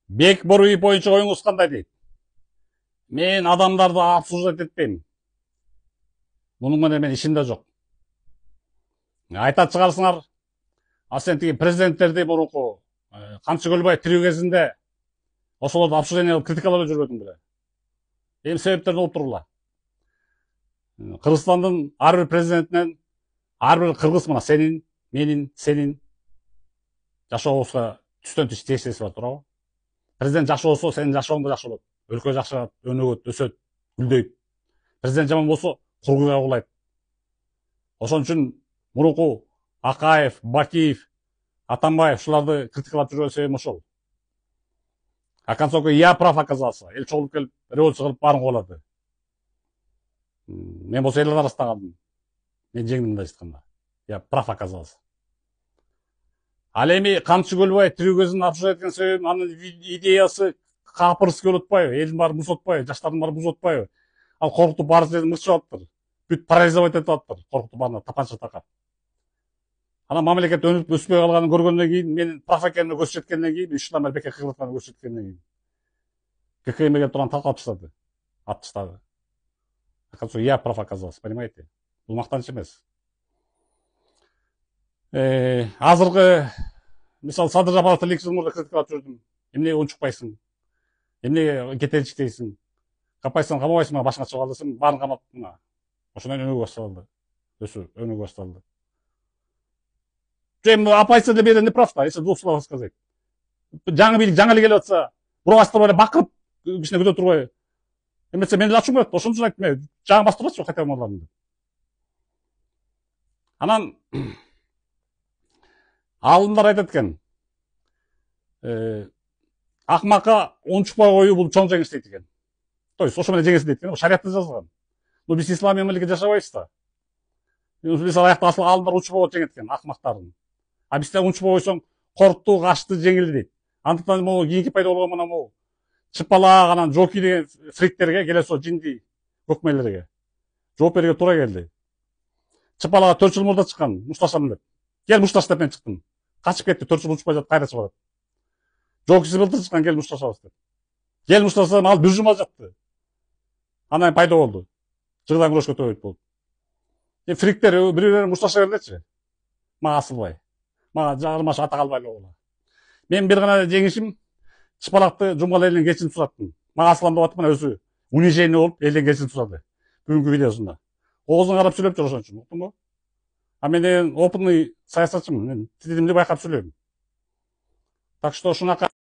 Бек Боруи боюнча оюңуз кандай дейт? Мен адамдарды обсуждать этпейм. Мунун менен мен ишим да жок. Айтат чыгарсыңар, а сен тиги президенттерди мурунку Камчы Көлбай тирүү кезинде ошолорду обсуждение кылып критикалап жүрбөдүң беле? Эми себептерин болуп тургула. Кыргызстандын ар бир президентинен ар бир кыргыз мына сенин, менин, сенин жашообузга түстөн түш тиешеси бар туурабы? Президент жакшы болсо, сенин жашооң да жакшы болот. Өлкө жакшырат, өнүгөт, өсөт, гүлдөйт. Президент жаман болсо, кургуга кулайт. Ошон үчүн мурунку Акаев, Бакиев, Атамбаев ушуларды критикалап жүргөн себебим ошол. А концовка я прав оказался. Эл чогулуп келип, революция кылып баарын кубалады. Мен болсо элдин арасында калдым. Мен жеңдим мындай айтканда. Я прав оказался. Ал эми Камчы Көлбай тирүү кезин обсуждать эткен себебим анын идеясы капырыский болуп атпайбы? Элдин баарын бузуп атпайбы? Жаштардын баарын бузуп атпайбы? Ал коркутуп баары жерин мырчып атыптыр. Бүт парализовать этип атыптыр. Коркутуп баарына тапанча такап. Анан мамлекет өнүп өспөй калганын көргөндөн кийин, менин прав экенимди көрсөткөндөн кийин, 3 жылдан бери бекер кылып атканын көрсөткөндөн кийин. ККМ келип турган талкалап таштады. Атып таштады. Оказывается, я прав оказался, понимаете? Бул мактаныч эмес. Азыркы мисалы Садыр Жапаровду 2 жыл мурда критикалап жүрдүм. Эмне унчукпайсың? Эмне кетеличтейсиң? Капайсың, камабайсың, башыңа чыгып ал десем, баарын камап мына. Ошондон өнүгө башталды. Өсүү, өнүгө башталды. Эми апайсы деп не прав да, если 2 слова сказать. Жаңы бийлик жаңы эле келип атса, буруп эле бакырып, кичине күтө турбай. Эмесе мен ачуум келет, ошон үчүн айттым, жаңы бастырбачы хотя бы. Анан алымдар айтат экен. Акмакка унчукпай коюу бул чоң жеңиш дейт экен. То есть ошо менен жеңесиң дейт экен, шариятта жазылган. Ну биз ислам мамлекетинде жашабайбыз да. Биз аякта асыл алымдар унчукпай койсо жеңет экен, акмактарын. А бизде унчукпай койсоң, коркту, качты, жеңилди дейт. Андыктан могу кийинки пайда болгон мына могу чыпалак анан жоки деген фриктерге келе со жинди көкмелерге жооп берүүгө туура келди. Чыпалага 4 жыл мурда чыккан, мушташамын деп. Кел мушташ деп мен чыктым. Качып кетти, 4 жыл учпай жатып кайра чыгып атат. Жокиси былтыр чыккан, кел мушташабыз деп. Кел мушташсам ал 1 жума жатты. Анан пайда болду. Жыгдан күрөшкө төбөйт болуп. Фриктер бири-бирин мушташа бергилечи. Мага асылбай. Мага жарымаш ата калбай эле болгула. Мен бир гана жеңишим чыпалакты жумган элден кечирим сураттым. Мага асылам деп атып мына өзү унижение болуп элден кечирим сурады. Бүгүнкү видеосунда. Оозун карап сүйлөп жүр ошон үчүн, уктуңбу? А мен опытный саясатчымын. Мен тилимди байкап сүйлөйм. Так что ушунака